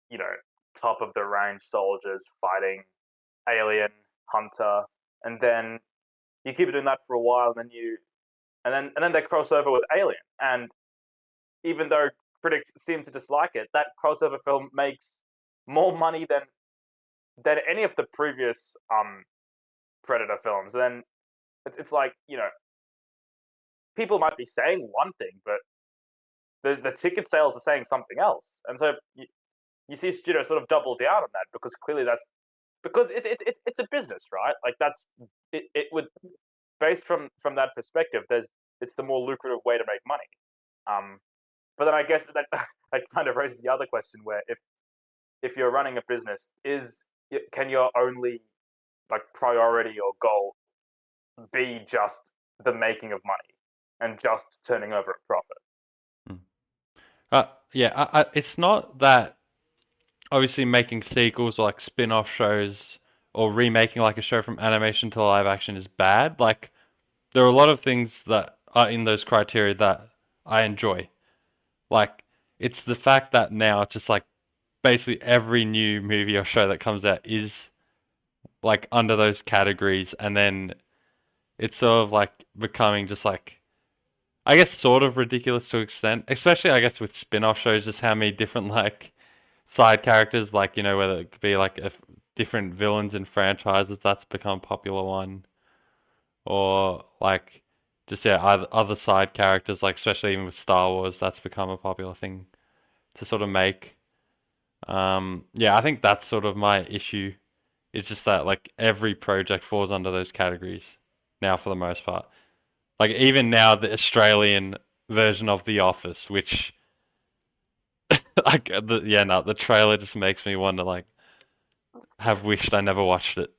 you know top of the range soldiers fighting alien hunter, and then you keep doing that for a while, and then they cross over with Alien, and even though critics seem to dislike it, that crossover film makes more money than any of the previous Predator films. Then it's like people might be saying one thing, but the ticket sales are saying something else, and so you see studios sort of double down on that because clearly that's because it's a business, right? Like it would based from that perspective. It's the more lucrative way to make money. Um, but then I guess that kind of raises the other question where if you're running a business, can your only like priority or goal be just the making of money and just turning over a profit? mm. Yeah, it's not that obviously making sequels or like spin-off shows or remaking like a show from animation to live action is bad. Like there are a lot of things that are in those criteria that I enjoy. Like it's the fact that now it's just like basically every new movie or show that comes out is like under those categories, and then it's sort of like becoming just like I guess sort of ridiculous to an extent, especially I guess with spin-off shows, just how many different like side characters, like whether it could be like different villains in franchises, that's become a popular one. Or like just yeah, other side characters, like especially even with Star Wars, that's become a popular thing to sort of make. Yeah, I think that's sort of my issue. It's just that like every project falls under those categories now for the most part. Like even now the Australian version of The Office, which like the trailer just makes me want to like have wished I never watched it.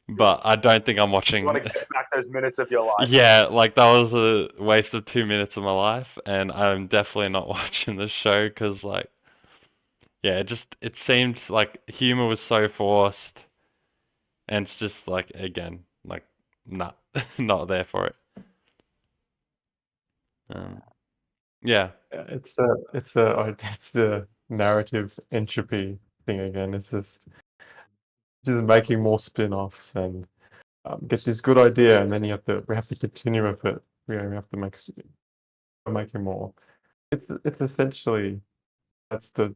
But I don't think I'm Just want watching. to get back those minutes of your life. Yeah, like that was a waste of 2 minutes of my life, and I'm definitely not watching this show because like yeah, it seemed like humor was so forced, and it's just like again like not not there for it. Um, yeah. Yeah, it's the narrative entropy thing again. It's just making more spin-offs and get this good idea, and then we have to continue with it. We have to make making more. It's essentially that's the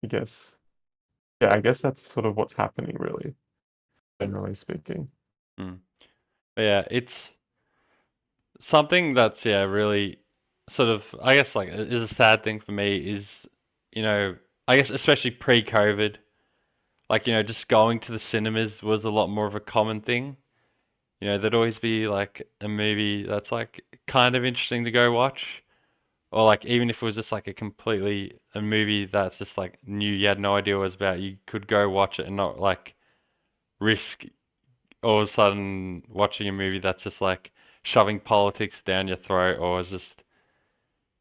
I guess I guess that's sort of what's happening really, generally speaking. Mm. But yeah, it's something that's yeah really sort of I guess like is a sad thing for me is you know I guess especially pre-COVID, like just going to the cinemas was a lot more of a common thing. There'd always be like a movie that's like kind of interesting to go watch, or like even if it was just like a movie that's just like new, you had no idea what it was about, you could go watch it and not like risk all of a sudden watching a movie that's just like shoving politics down your throat or is just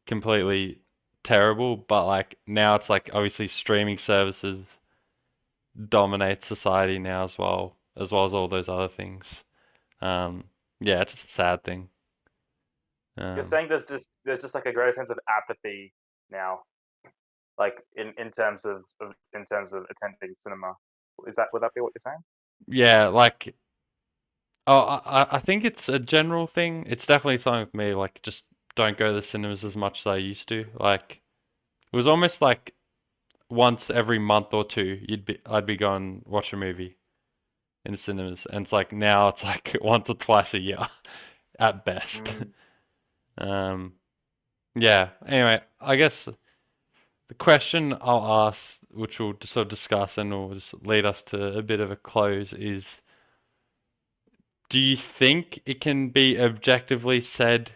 completely terrible. But like now it's like obviously streaming services dominate society now as well as all those other things. Um, yeah, it's just a sad thing. You're Um, saying there's just like a greater sense of apathy now, like in terms of attending cinema. Would that be what you're saying? yeah, like oh, I think it's a general thing. It's definitely something with me. Like, just don't go to the cinemas as much as I used to. Like, it was almost like once every month or two, I'd be going watch a movie in the cinemas, and it's like now it's like once or twice a year at best. Mm. Um, yeah. Anyway, I guess the question I'll ask, which we'll sort of discuss and will just lead us to a bit of a close, is: do you think it can be objectively said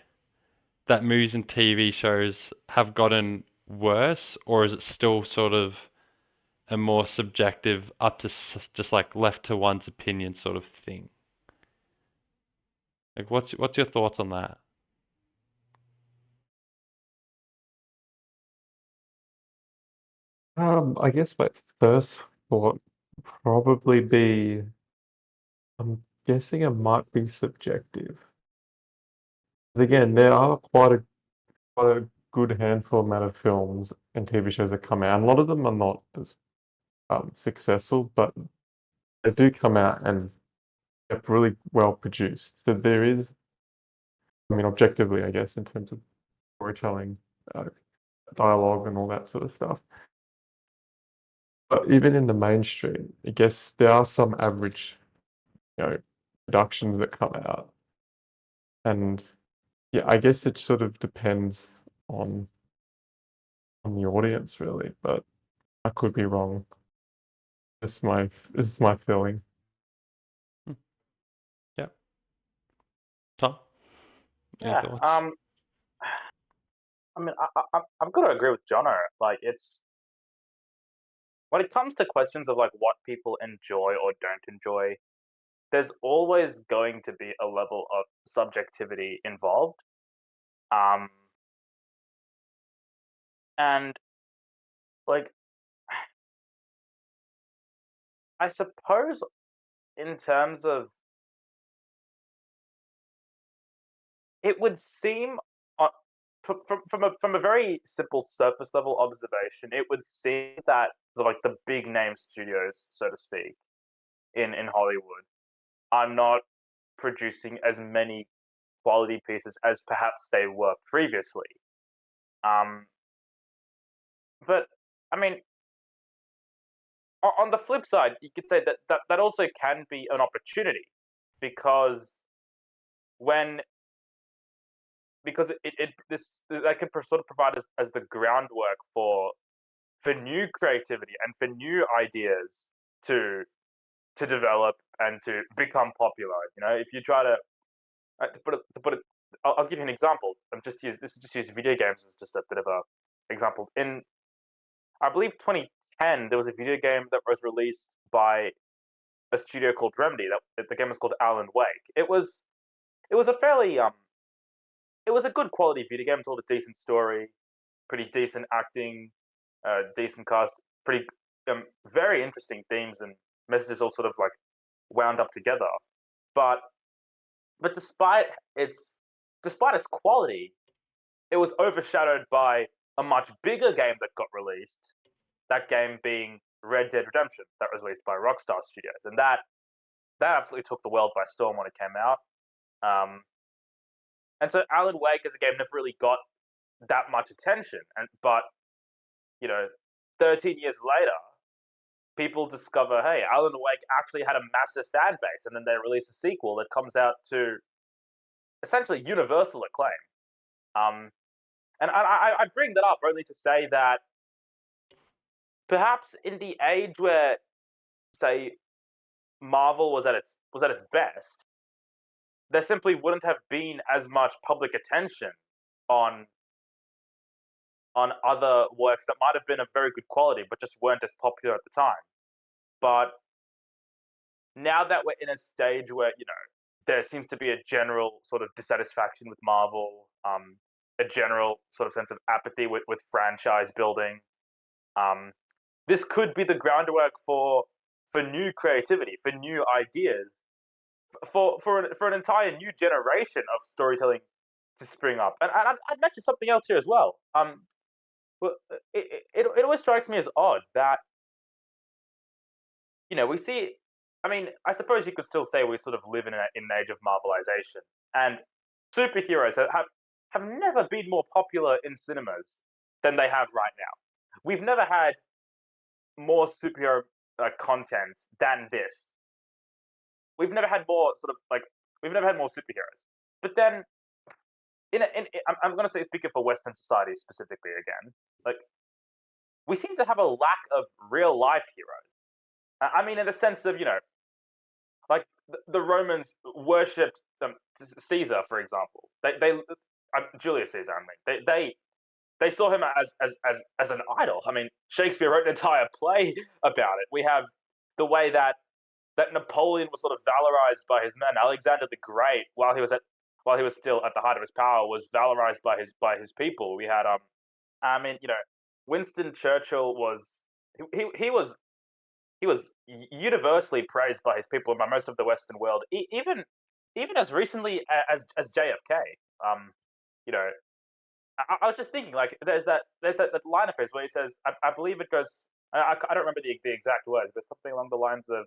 that movies and TV shows have gotten worse, or is it still sort of a more subjective, up to just like left to one's opinion sort of thing? Like, what's your thoughts on that? I guess my first thought would probably be I'm guessing it might be subjective. 'Cause again, there are quite a good handful amount of films and TV shows that come out. And a lot of them are not as successful, but they do come out and they're really well produced. So there is, I mean, objectively, I guess, in terms of storytelling, uh, dialogue, and all that sort of stuff. But even in the mainstream, I guess there are some average, you know, productions that come out, and yeah, I guess it sort of depends on the audience, really. But I could be wrong. This is my feeling. Hmm. Yeah, Tom, any Yeah. thoughts? I mean, I've got to agree with Jono. Like, it's when it comes to questions of like what people enjoy or don't enjoy, there's always going to be a level of subjectivity involved. Um, and like, I suppose in terms of it would seem on from a very simple surface level observation, it would seem that like the big name studios, so to speak, in Hollywood are not producing as many quality pieces as perhaps they were previously. Um, but I mean, on the flip side, you could say that also can be an opportunity because when because it this that can sort of provide us as the groundwork for new creativity and for new ideas to develop and to become popular. If you try to put it, I'll give you an example. Just use video games as just a bit of a example. In I believe 2010, there was a video game that was released by a studio called Remedy. That the game was called Alan Wake. It was a fairly it was a good quality video game. It told a decent story, pretty decent acting, decent cast, pretty very interesting themes and messages all sort of like wound up together. But despite its quality, it was overshadowed by a much bigger game that got released. That game being Red Dead Redemption, that was released by Rockstar Studios, and that absolutely took the world by storm when it came out. And so Alan Wake as a game never really got that much attention, but 13 years later, people discover, hey, Alan Wake actually had a massive fan base, and then they release a sequel that comes out to essentially universal acclaim. And I bring that up only to say that perhaps in the age where, say, Marvel was at its best, there simply wouldn't have been as much public attention on other works that might have been of very good quality, but just weren't as popular at the time. But now that we're in a stage where there seems to be a general sort of dissatisfaction with Marvel, a general sort of sense of apathy with franchise building. This could be the groundwork for new creativity, for new ideas, for an entire new generation of storytelling to spring up. And I'd mention something else here as well. It always strikes me as odd that we see. I mean, I suppose you could still say we sort of live in an age of Marvelization, and superheroes have never been more popular in cinemas than they have right now. We've never had more superhero content than this. We've never had more superheroes. But then, I'm going to say, speaking for Western society specifically again, like we seem to have a lack of real life heroes. I mean, in the sense of like the Romans worshipped Caesar, for example. Julius Caesar. I mean, they saw him as an idol. I mean, Shakespeare wrote an entire play about it. We have the way that Napoleon was sort of valorized by his men. Alexander the Great, while he was still at the height of his power, was valorized by his people. We had I mean, Winston Churchill was he was universally praised by his people and by most of the Western world, even as recently as JFK. I was just thinking, like, there's that line of his where he says, I believe it goes, I don't remember the exact words, but something along the lines of,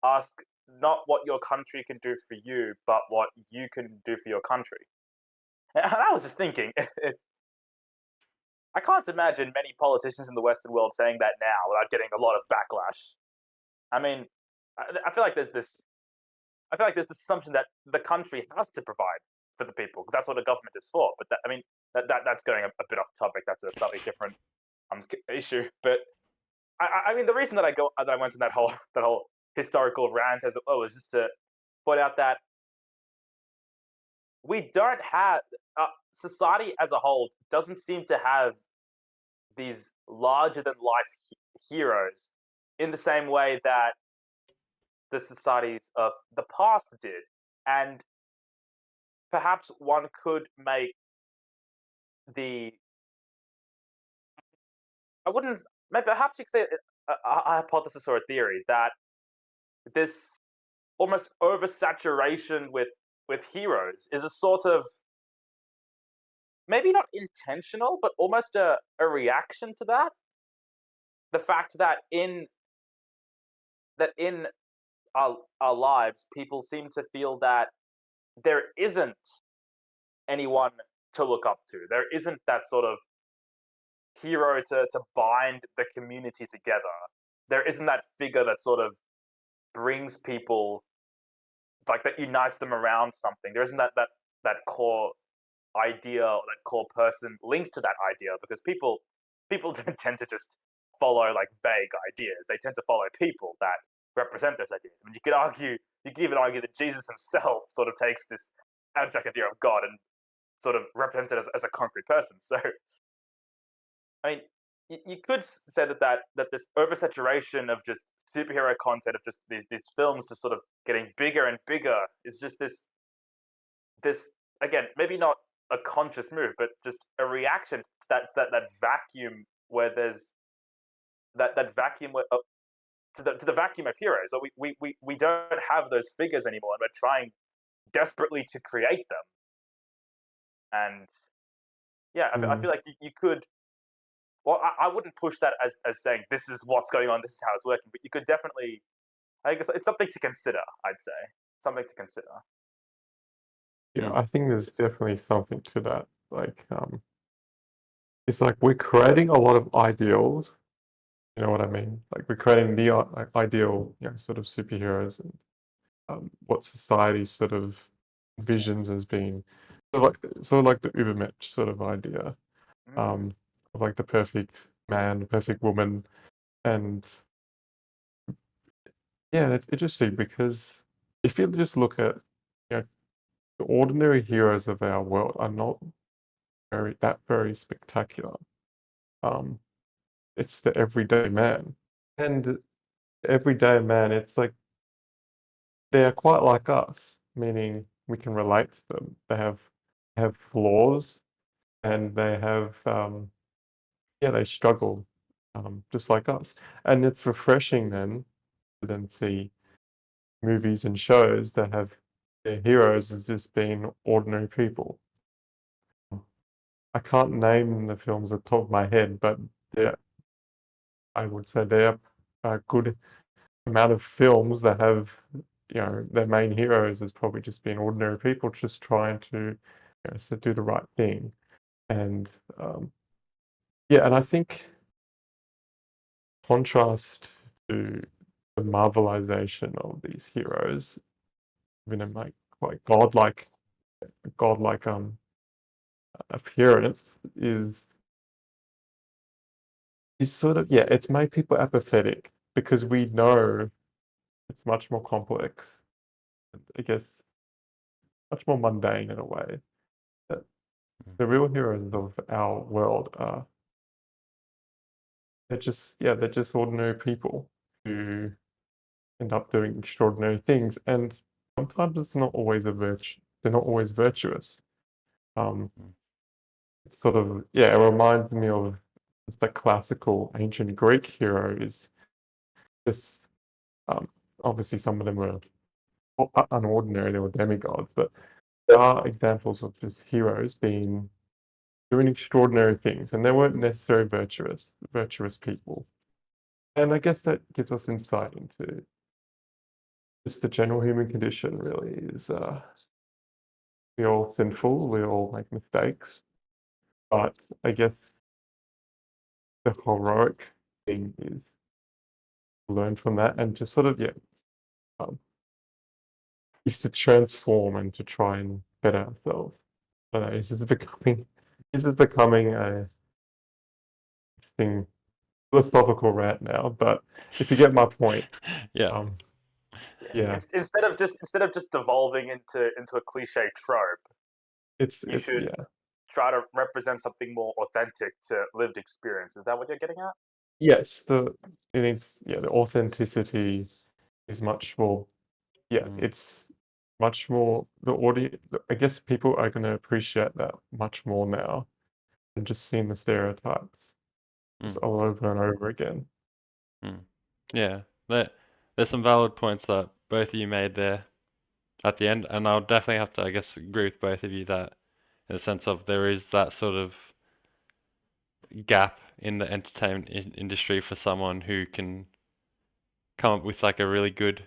ask not what your country can do for you, but what you can do for your country. And I was just thinking, if I can't imagine many politicians in the Western world saying that now without getting a lot of backlash. I mean, I feel like there's this assumption that the country has to provide for the people because that's what a government is for. But that's going a bit off topic. That's a slightly different issue. But I mean, the reason that I went to that whole historical rant as was just to point out that we don't have society as a whole doesn't seem to have these larger than life heroes in the same way that the societies of the past did. And perhaps one could make perhaps you could say a hypothesis or a theory that this almost oversaturation with heroes is a sort of maybe not intentional, but almost a reaction to that. The fact that in our lives, people seem to feel that there isn't anyone to look up to. There isn't that sort of hero to bind the community together. there isn't that figure that sort of brings people, like, that unites them around something. There isn't that core idea or that core person linked to that idea, because people don't tend to just follow like vague ideas. They tend to follow people that represent those ideas. I mean, you could even argue that Jesus himself sort of takes this abstract idea of God and sort of represents it as a concrete person. So, I mean, you could say that this oversaturation of just superhero content, of just these films just sort of getting bigger and bigger, is just this, again, maybe not a conscious move, but just a reaction to that vacuum where there's that vacuum where, to the vacuum of heroes. So we don't have those figures anymore, and we're trying desperately to create them. And yeah, I feel like you could. Well, I wouldn't push that as saying this is what's going on, this is how it's working, but you could definitely. I think it's something to consider. I'd say something to consider. Yeah, I think there's definitely something to that. Like, it's like we're creating a lot of ideals. You know what I mean? Like we're creating the ideal, sort of superheroes and what society sort of visions as being sort of like the Ubermensch sort of idea, Mm. of like the perfect man, the perfect woman, and yeah, and it's interesting because if you just look at, the ordinary heroes of our world are not very spectacular. Um, it's the everyday man, and the everyday man, it's like they're quite like us, meaning we can relate to them. They have flaws, and they have they struggle, just like us. And it's refreshing then to then see movies and shows that have their heroes as just being ordinary people. I can't name the films at the top of my head, but there, I would say there are a good amount of films that have, their main heroes as probably just being ordinary people just trying to, do the right thing. And yeah, and I think contrast to the marvelization of these heroes, even in like quite godlike appearance, is sort of, it's made people apathetic because we know it's much more complex. I guess much more mundane in a way. That the real heroes of our world are they're just ordinary people who end up doing extraordinary things, and sometimes it's not always a virtue. They're not always virtuous. Um, it's sort of it reminds me of the classical ancient Greek heroes. Just obviously some of them were unordinary; they were demigods, but there are examples of just heroes doing extraordinary things, and they weren't necessarily virtuous people. And I guess that gives us insight into just the general human condition. Really, is we're all sinful, we all make mistakes, but I guess the heroic thing is to learn from that and to sort of um, is to transform and to try and better ourselves. I don't know, this is becoming a interesting philosophical rant now, but if you get my point, Yeah. um, Yeah. yeah, Instead of just devolving into a cliche trope, you it's should try to represent something more authentic to lived experience. Is that what you're getting at? yes, the authenticity is much more, Mm. it's much more the audience. I guess people are going to appreciate that much more now than just seeing the stereotypes just Mm. all over and over again. Mm. Yeah. There's some valid points that both of you made there at the end, and I'll definitely have to, I guess, agree with both of you that in the sense of there is that sort of gap in the entertainment industry for someone who can come up with like a really good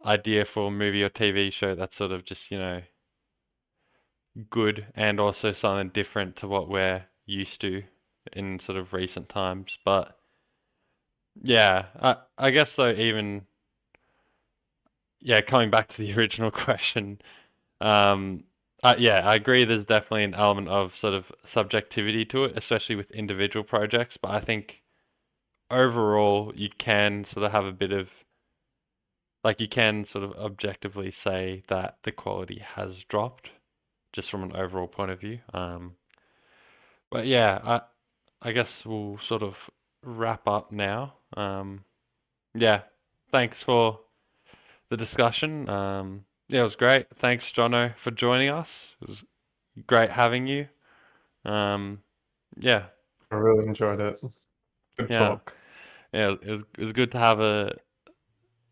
idea for a movie or TV show that's sort of just, good and also something different to what we're used to in sort of recent times. But Yeah, I guess though, even yeah, coming back to the original question, yeah, I agree. There's definitely an element of sort of subjectivity to it, especially with individual projects. But I think overall, you can sort of have a bit of like you can sort of objectively say that the quality has dropped just from an overall point of view. But yeah, I guess we'll sort of wrap up now. Yeah, thanks for the discussion. Yeah, it was great. Thanks, Jono, for joining us. It was great having you. Um, yeah, I really enjoyed it. Good yeah, talk. yeah. It was good to have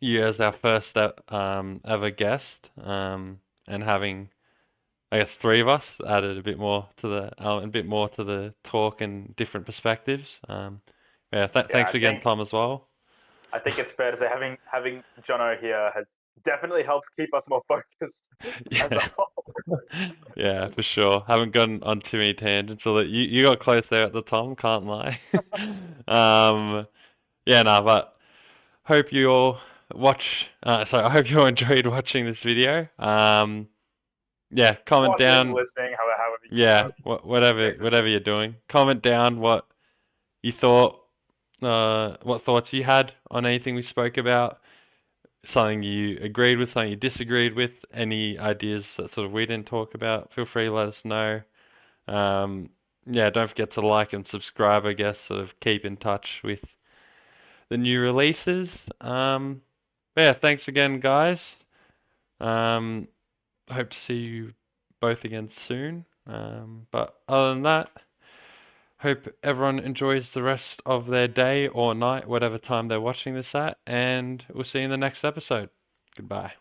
you as our first ever guest. And having I guess three of us added a bit more to the talk and different perspectives. Yeah, Yeah, thanks again, Tom, as well. I think it's fair to say having Jono here has definitely helped keep us more focused as a Yeah, whole. yeah, for sure. Haven't gone on too many tangents. So that you got close there at the Tom, can't lie. um, yeah, no, but hope you all watch. I hope you all enjoyed watching this video. Yeah, comment Watching, down. listening, however Yeah, whatever objective. whatever you're doing, comment down what you thought. What thoughts you had on anything we spoke about, something you agreed with, something you disagreed with, any ideas that sort of we didn't talk about, feel free to let us know. Um, yeah, don't forget to like and subscribe, I guess, sort of keep in touch with the new releases. Yeah, thanks again, guys. Um, hope to see you both again soon. But other than that, hope everyone enjoys the rest of their day or night, whatever time they're watching this at, and we'll see you in the next episode. Goodbye.